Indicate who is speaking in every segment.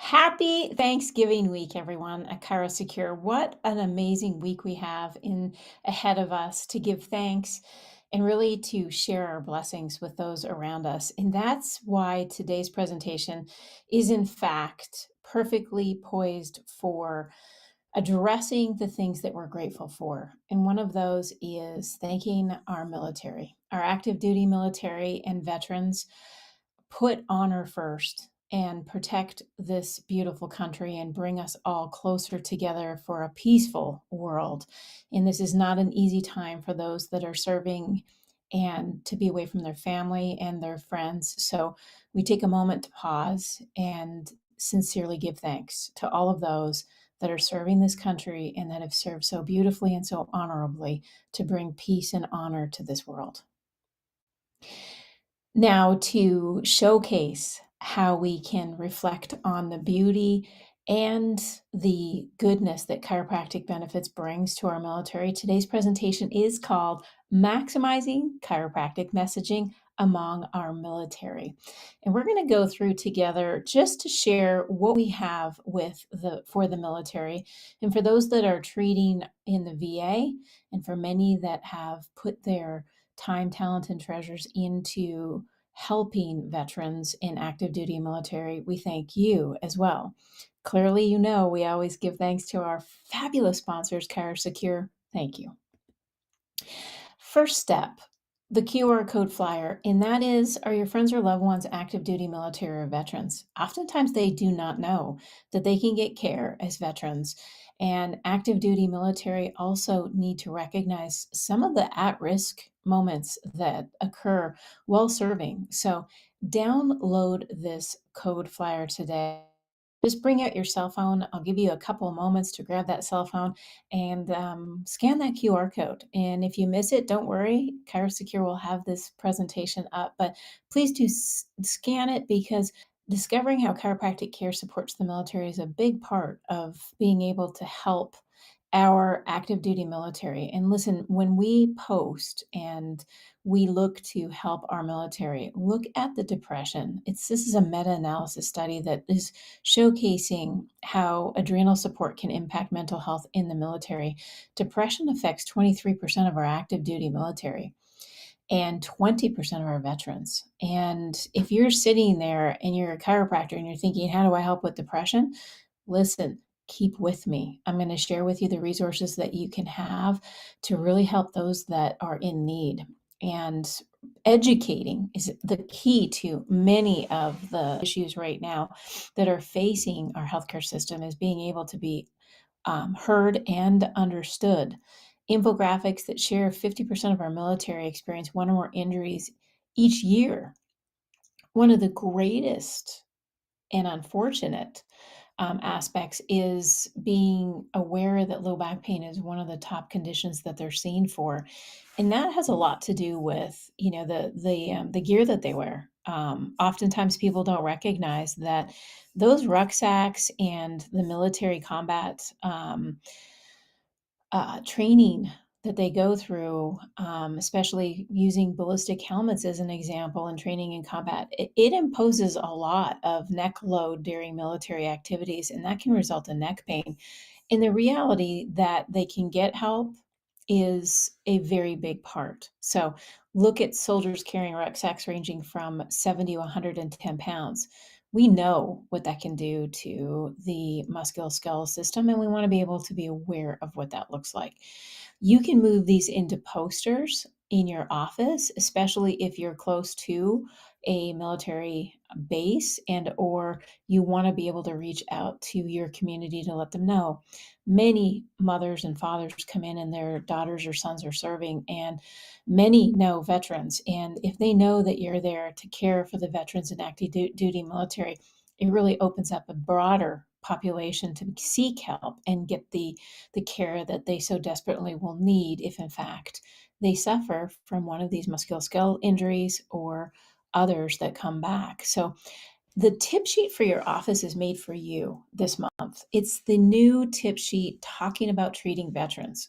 Speaker 1: Happy Thanksgiving week, everyone, at ChiroSecure. What an amazing week we have in ahead of us to give thanks and really to share our blessings with those around us. And that's why today's presentation is, in fact, perfectly poised for addressing the things that we're grateful for. And one of those is thanking our military, our active duty military and veterans put honor first and protect this beautiful country and bring us all closer together for a peaceful world. And this is not an easy time for those that are serving and to be away from their family and their friends. So we take a moment to pause and sincerely give thanks to all of those that are serving this country and that have served so beautifully and so honorably to bring peace and honor to this world. Now, to showcase how we can reflect on the beauty and the goodness that chiropractic benefits brings to our military, today's presentation is called Maximizing Chiropractic Messaging Among Our Military. And we're going to go through together just to share what we have for the military and for those that are treating in the VA and for many that have put their time, talent, and treasures into helping veterans in active duty military. We thank you as well. Clearly, you know, we always give thanks to our fabulous sponsors, ChiroSecure. Thank you. First step, the QR code flyer, and that is, are your friends or loved ones active duty military or veterans? Oftentimes they do not know that they can get care as veterans. And active duty military also need to recognize some of the at-risk moments that occur while serving. So download this code flyer today. Just bring out your cell phone. I'll give you a couple of moments to grab that cell phone and scan that QR code. And if you miss it, don't worry. ChiroSecure will have this presentation up, but please do scan it because discovering how chiropractic care supports the military is a big part of being able to help our active duty military. And listen, when we post and we look to help our military, look at the depression. This is a meta-analysis study that is showcasing how adrenal support can impact mental health in the military. Depression affects 23% of our active duty military and 20% of our veterans. And if you're sitting there and you're a chiropractor and you're thinking, how do I help with depression? Listen, keep with me. I'm going to share with you the resources that you can have to really help those that are in need. And educating is the key to many of the issues right now that are facing our healthcare system, is being able to be heard and understood. Infographics that share 50% of our military experience one or more injuries each year. One of the greatest and unfortunate aspects is being aware that low back pain is one of the top conditions that they're seen for, and that has a lot to do with the gear that they wear. Oftentimes, people don't recognize that those rucksacks and the military combat training that they go through, especially using ballistic helmets as an example in training in combat, it imposes a lot of neck load during military activities, and that can result in neck pain. And the reality that they can get help is a very big part. So look at soldiers carrying rucksacks ranging from 70 to 110 pounds. We know what that can do to the musculoskeletal system, and we want to be able to be aware of what that looks like. You can move these into posters in your office, especially if you're close to a military base and or you want to be able to reach out to your community to let them know. Many mothers and fathers come in and their daughters or sons are serving, and many know veterans. And if they know that you're there to care for the veterans and active duty military, it really opens up a broader population to seek help and get the care that they so desperately will need if, in fact, they suffer from one of these musculoskeletal injuries or others that come back. So the tip sheet for your office is made for you this month. It's the new tip sheet talking about treating veterans.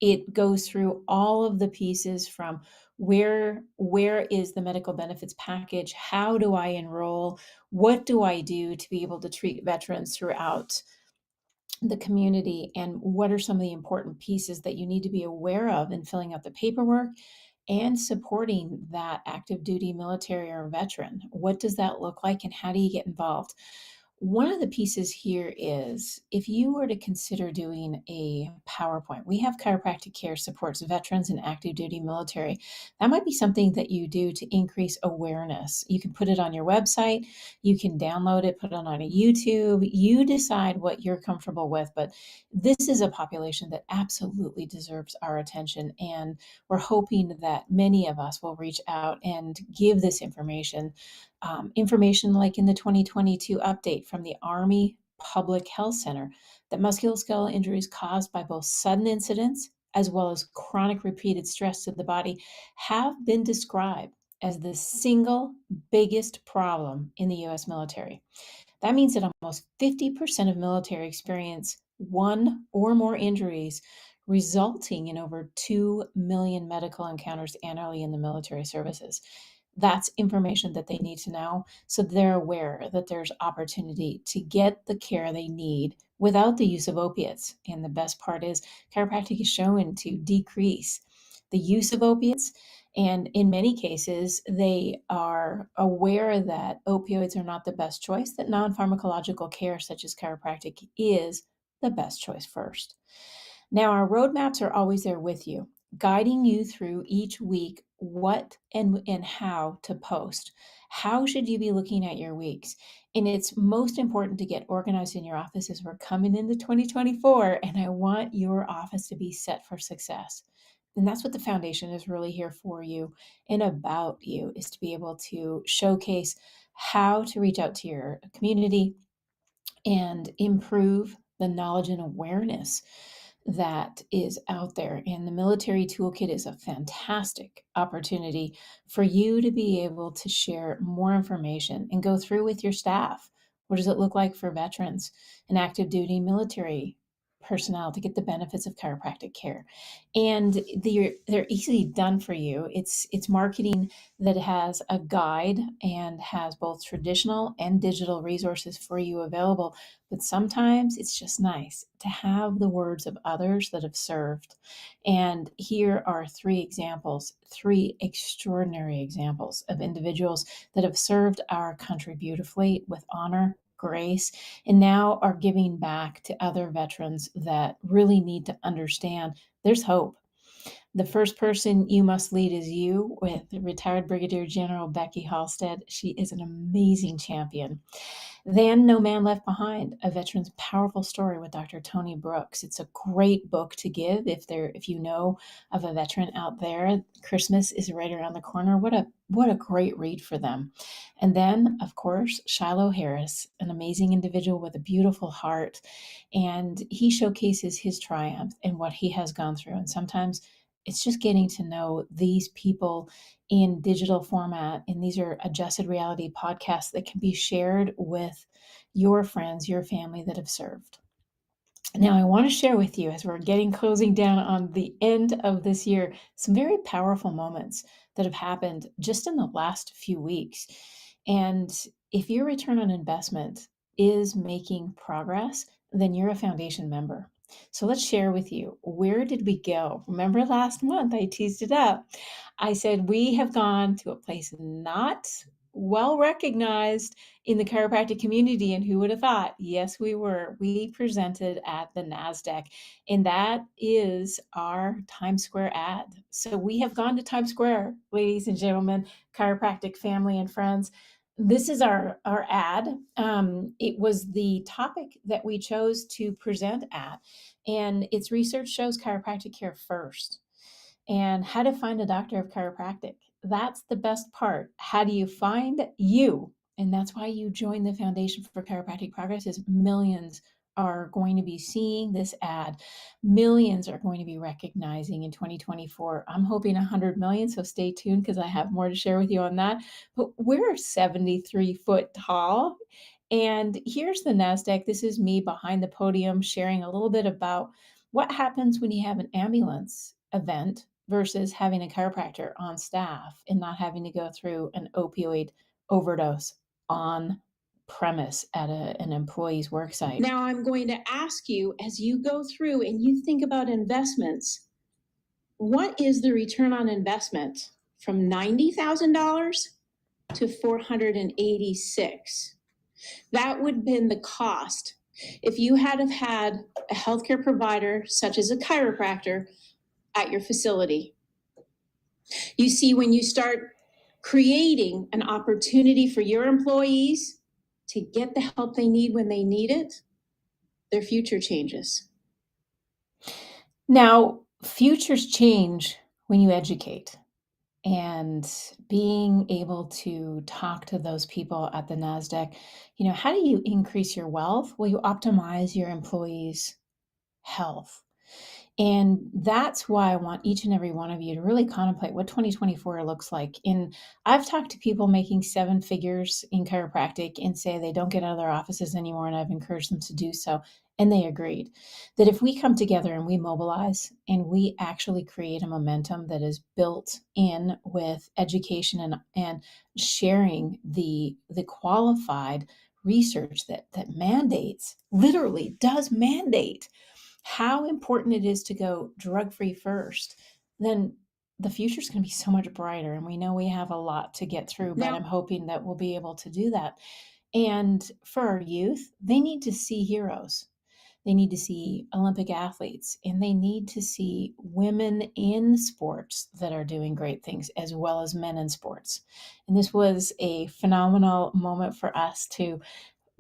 Speaker 1: It goes through all of the pieces from Where is the medical benefits package? How do I enroll? What do I do to be able to treat veterans throughout the community, and what are some of the important pieces that you need to be aware of in filling out the paperwork and supporting that active duty military or veteran? What does that look like, and how do you get involved? One of the pieces here is if you were to consider doing a PowerPoint, we have Chiropractic Care supports veterans and active duty military. That might be something that you do to increase awareness. You can put it on your website, you can download it, put it on a YouTube. You decide what you're comfortable with, but this is a population that absolutely deserves our attention. And we're hoping that many of us will reach out and give this information like in the 2022 update from the Army Public Health Center, that musculoskeletal injuries caused by both sudden incidents as well as chronic repeated stress to the body have been described as the single biggest problem in the US military. That means that almost 50% of military experience one or more injuries, resulting in over 2 million medical encounters annually in the military services. That's information that they need to know so they're aware that there's opportunity to get the care they need without the use of opiates. And the best part is chiropractic is shown to decrease the use of opiates, and in many cases, they are aware that opioids are not the best choice, that non pharmacological care, such as chiropractic, is the best choice first. Now, our roadmaps are always there with you, guiding you through each week what and how to post. How should you be looking at your weeks? And it's most important to get organized in your office as we're coming into 2024, and I want your office to be set for success. And that's what the foundation is really here for you and about you, is to be able to showcase how to reach out to your community and improve the knowledge and awareness that is out there. And the military toolkit is a fantastic opportunity for you to be able to share more information and go through with your staff. What does it look like for veterans and active duty military personnel to get the benefits of chiropractic care? And they're easily done for you. It's marketing that has a guide and has both traditional and digital resources for you available. But sometimes it's just nice to have the words of others that have served. And here are three examples, three extraordinary examples of individuals that have served our country beautifully with honor, grace, and now are giving back to other veterans that really need to understand there's hope. The first person you must lead is you, with retired Brigadier General Becky Halstead. She is an amazing champion. Then No Man Left Behind, a veteran's powerful story with Dr. Tony Brooks. It's a great book to give if you know of a veteran out there. Christmas is right around the corner. What a great read for them. And then, of course, Shiloh Harris, an amazing individual with a beautiful heart, and he showcases his triumph and what he has gone through. And sometimes it's just getting to know these people in digital format. And these are adjusted reality podcasts that can be shared with your friends, your family that have served. Now, I want to share with you, as we're getting closing down on the end of this year, some very powerful moments that have happened just in the last few weeks. And if your return on investment is making progress, then you're a foundation member. So let's share with you, where did we go? Remember last month I teased it up. I said we have gone to a place not well recognized in the chiropractic community, and who would have thought? Yes, we were. We presented at the NASDAQ, and that is our Times Square ad. So we have gone to Times Square, ladies and gentlemen, chiropractic family and friends. This is our ad. It was the topic that we chose to present at, and its research shows chiropractic care first, and how to find a doctor of chiropractic. That's the best part. How do you find you? And that's why you join the Foundation for Chiropractic Progress, is millions are going to be seeing this ad. Millions are going to be recognizing in 2024. I'm hoping 100 million, so stay tuned because I have more to share with you on that. But we're 73 foot tall. And here's the NASDAQ. This is me behind the podium sharing a little bit about what happens when you have an ambulance event versus having a chiropractor on staff and not having to go through an opioid overdose on premise at an employee's work site.
Speaker 2: Now, I'm going to ask you, as you go through and you think about investments, what is the return on investment from $90,000 to $486,000? That would have been the cost if you had have had a healthcare provider such as a chiropractor at your facility. You see, when you start creating an opportunity for your employees to get the help they need when they need it, their future changes.
Speaker 1: Now, futures change when you educate. And being able to talk to those people at the NASDAQ, how do you increase your wealth? Well, you optimize your employees' health. And that's why I want each and every one of you to really contemplate what 2024 looks like. And I've talked to people making seven figures in chiropractic and say they don't get out of their offices anymore. And I've encouraged them to do so. And they agreed that if we come together and we mobilize and we actually create a momentum that is built in with education and sharing the qualified research that mandates, literally does mandate how important it is to go drug-free first, then the future is going to be so much brighter. And we know we have a lot to get through, but I'm hoping that we'll be able to do that. And for our youth, they need to see heroes. They need to see Olympic athletes, and they need to see women in sports that are doing great things, as well as men in sports. And this was a phenomenal moment for us to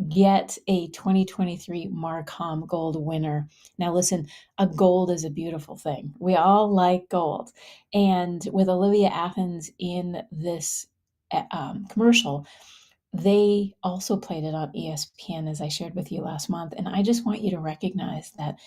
Speaker 1: get a 2023 Marcom Gold winner. Now, listen, a gold is a beautiful thing. We all like gold. And with Olivia Athens in this commercial, they also played it on ESPN, as I shared with you last month. And I just want you to recognize that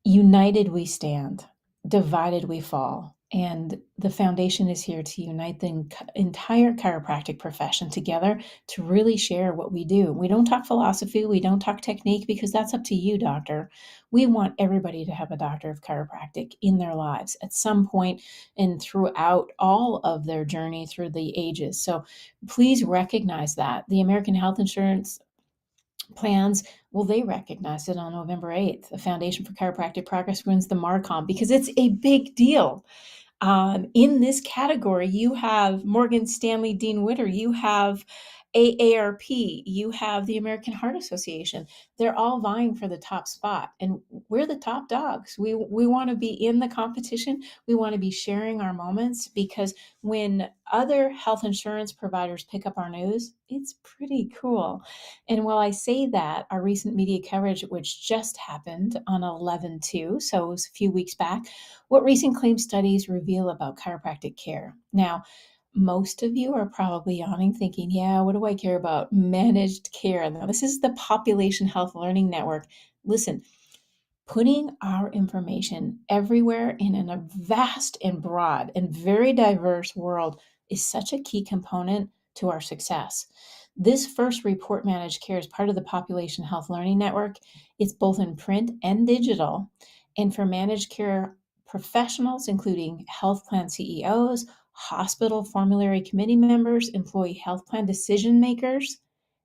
Speaker 1: united we stand, divided we fall. And the foundation is here to unite the entire chiropractic profession together to really share what we do. We don't talk philosophy, we don't talk technique, because that's up to you, doctor. We want everybody to have a doctor of chiropractic in their lives at some point and throughout all of their journey through the ages. So please recognize that. The American Health Insurance plans, well, they recognized it on November 8th. The Foundation for Chiropractic Progress wins the Marcom because it's a big deal. In this category, you have Morgan Stanley Dean Witter, you have AARP, you have the American Heart Association. They're all vying for the top spot, and we're the top dogs. We want to be in the competition. We want to be sharing our moments, because when other health insurance providers pick up our news, it's pretty cool. And while I say that, our recent media coverage, which just happened on 11/2, so it was a few weeks back, what recent claim studies reveal about chiropractic care? Now, most of you are probably yawning, thinking, yeah, what do I care about managed care? Now, this is the Population Health Learning Network. Listen, putting our information everywhere and in a vast and broad and very diverse world is such a key component to our success. This first report, Managed Care, is part of the Population Health Learning Network. It's both in print and digital. And for managed care professionals, including health plan CEOs, hospital formulary committee members, employee health plan decision makers,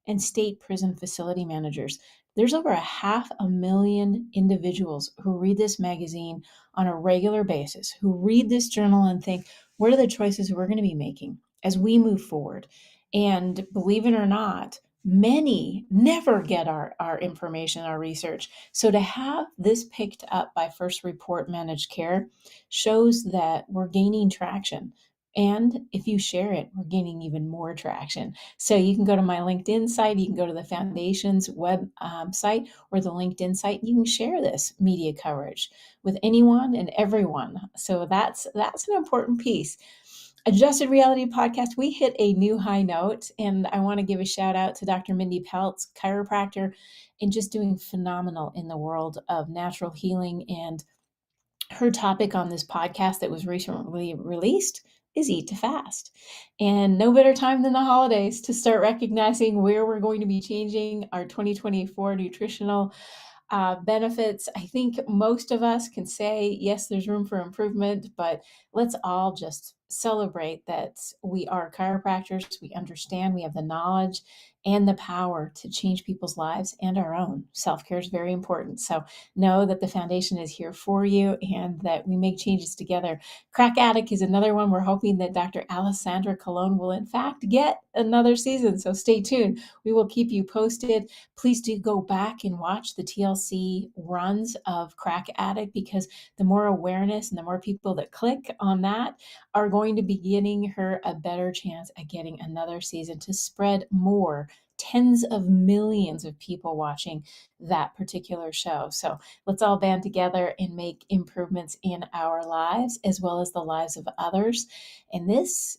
Speaker 1: and state prison facility managers. There's over 500,000 individuals who read this magazine on a regular basis, who read this journal and think, what are the choices we're going to be making as we move forward? And believe it or not, many never get our information, our research. So to have this picked up by First Report Managed Care shows that we're gaining traction. And if you share it, we're gaining even more traction. So you can go to my LinkedIn site, you can go to the Foundation's web site or the LinkedIn site, and you can share this media coverage with anyone and everyone. So that's an important piece. Adjusted Reality Podcast, we hit a new high note, and I want to give a shout out to Dr. Mindy Peltz, chiropractor, and just doing phenomenal in the world of natural healing. And her topic on this podcast that was recently released is Eat to Fast. And no better time than the holidays to start recognizing where we're going to be changing our 2024 nutritional benefits. I think most of us can say, yes, there's room for improvement, but let's all just celebrate that we are chiropractors. We understand, we have the knowledge and the power to change people's lives and our own. Self-care is very important. So know that the foundation is here for you and that we make changes together. Crack Addict is another one. We're hoping that Dr. Alessandra Colon will in fact get another season. So stay tuned. We will keep you posted. Please do go back and watch the TLC runs of Crack Addict, because the more awareness and the more people that click on that are going to be getting her a better chance at getting another season to spread more. Tens of millions of people watching that particular show. So let's all band together and make improvements in our lives as well as the lives of others. And this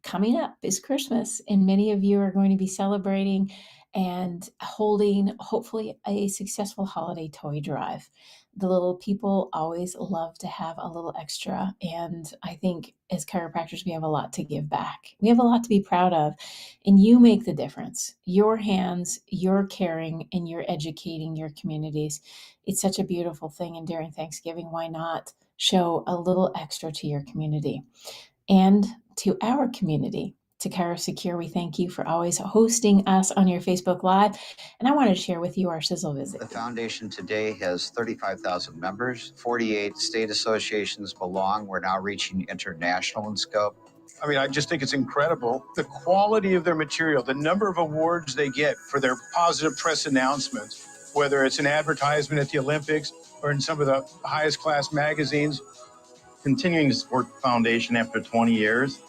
Speaker 1: coming up is Christmas, and many of you are going to be celebrating and holding, hopefully, a successful holiday toy drive. The little people always love to have a little extra, and I think as chiropractors, we have a lot to give back. We have a lot to be proud of, and you make the difference. Your hands, your caring, and you're educating your communities. It's such a beautiful thing, and during Thanksgiving, why not show a little extra to your community? And to our community, to ChiroSecure, we thank you for always hosting us on your Facebook Live. And I want to share with you our sizzle visit.
Speaker 3: The foundation today has 35,000 members, 48 state associations belong. We're now reaching international in scope.
Speaker 4: I mean, I just think it's incredible. The quality of their material, the number of awards they get for their positive press announcements, whether it's an advertisement at the Olympics or in some of the highest class magazines.
Speaker 5: Continuing to support the foundation after 20 years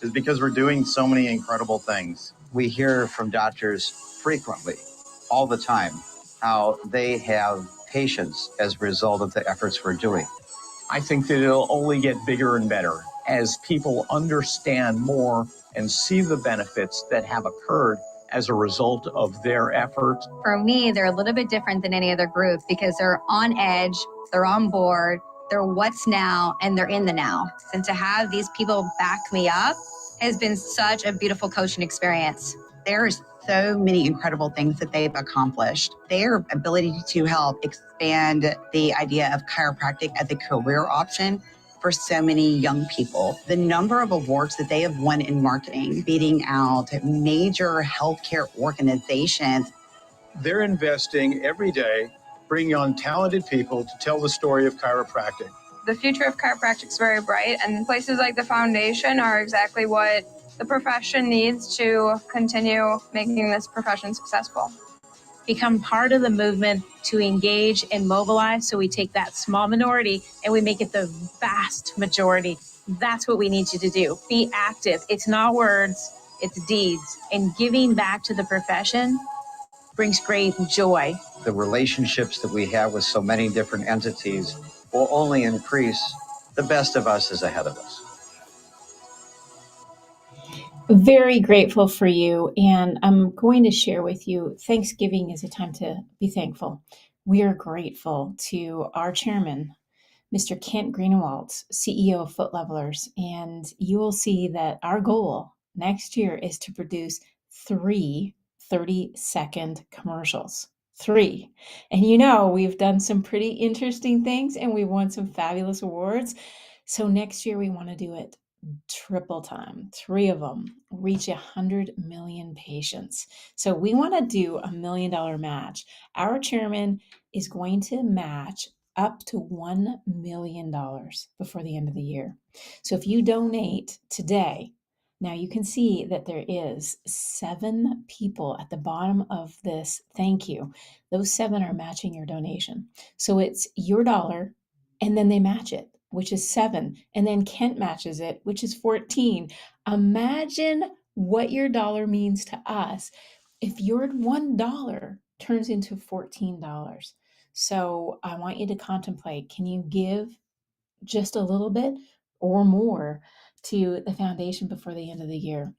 Speaker 5: is because we're doing so many incredible things.
Speaker 3: We hear from doctors frequently, all the time, how they have patients as a result of the efforts we're doing.
Speaker 6: I think that it'll only get bigger and better as people understand more and see the benefits that have occurred as a result of their efforts.
Speaker 7: For me, they're a little bit different than any other group because they're on edge, they're on board, they're what's now, and they're in the now. And to have these people back me up has been such a beautiful coaching experience.
Speaker 8: There's so many incredible things that they've accomplished. Their ability to help expand the idea of chiropractic as a career option for so many young people. The number of awards that they have won in marketing, beating out major healthcare organizations.
Speaker 4: They're investing every day, bringing on talented people to tell the story of chiropractic.
Speaker 9: The future of chiropractic is very bright, and places like the foundation are exactly what the profession needs to continue making this profession successful.
Speaker 2: Become part of the movement to engage and mobilize, so we take that small minority and we make it the vast majority. That's what we need you to do. Be active. It's not words, it's deeds. And giving back to the profession brings great joy.
Speaker 3: The relationships that we have with so many different entities will only increase. The best of us is ahead of us.
Speaker 1: Very grateful for you. And I'm going to share with you, Thanksgiving is a time to be thankful. We are grateful to our chairman, Mr. Kent Greenewald, CEO of Foot Levelers. And you will see that our goal next year is to produce 3 30-second commercials. 3. And you know, we've done some pretty interesting things and we won some fabulous awards. So next year we want to do it triple time, 3 of them, reach 100 million patients. So we want to do $1 million match. Our chairman is going to match up to $1 million before the end of the year. So if you donate today, now you can see that there is 7 people at the bottom of this thank you. Those 7 are matching your donation. So it's your dollar and then they match it, which is 7. And then Kent matches it, which is 14. Imagine what your dollar means to us if your $1 turns into $14. So I want you to contemplate, can you give just a little bit or more to the foundation before the end of the year?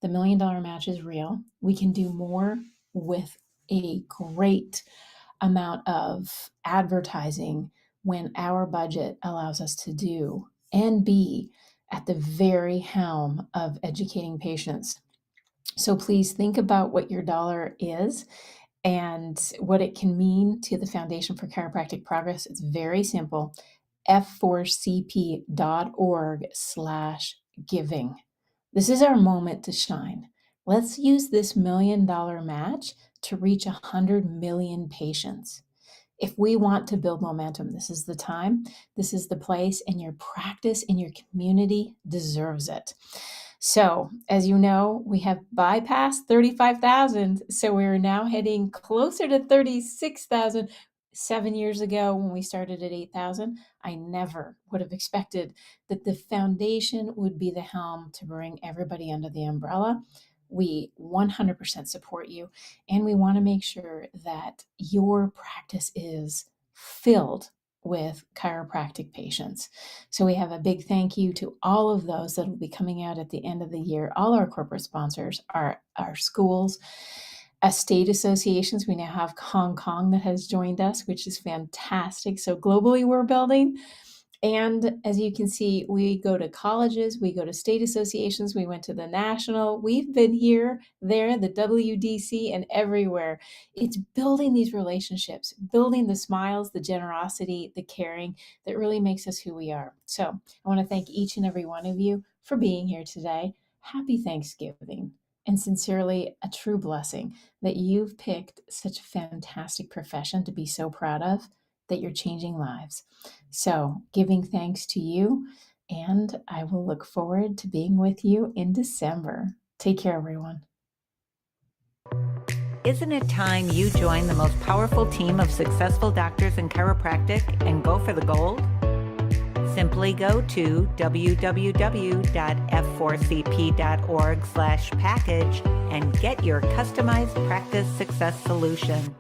Speaker 1: The $1 million match is real. We can do more with a great amount of advertising when our budget allows us to do and be at the very helm of educating patients. So please think about what your dollar is and what it can mean to the Foundation for Chiropractic Progress. It's very simple. f4cp.org/giving. This is our moment to shine. Let's use this $1 million match to reach 100 million patients. If we want to build momentum, this is the time, this is the place, and your practice in your community deserves it. So, as you know, we have bypassed 35,000, so we're now heading closer to 36,000. 7 years ago, when we started at 8,000, I never would have expected that the foundation would be the helm to bring everybody under the umbrella. We 100% support you, and we want to make sure that your practice is filled with chiropractic patients. So we have a big thank you to all of those that will be coming out at the end of the year, all our corporate sponsors, our schools, state associations. We now have Hong Kong that has joined us, which is fantastic. So globally we're building. And as you can see, we go to colleges, we go to state associations, we went to the national, we've been here, there, the WDC, and everywhere. It's building these relationships, building the smiles, the generosity, the caring that really makes us who we are. So I want to thank each and every one of you for being here today. Happy Thanksgiving, and sincerely a true blessing that you've picked such a fantastic profession to be so proud of, that you're changing lives. So giving thanks to you, and I will look forward to being with you in December. Take care, everyone.
Speaker 10: Isn't it time you join the most powerful team of successful doctors in chiropractic and go for the gold? Simply go to www.f4cp.org/package and get your customized practice success solution.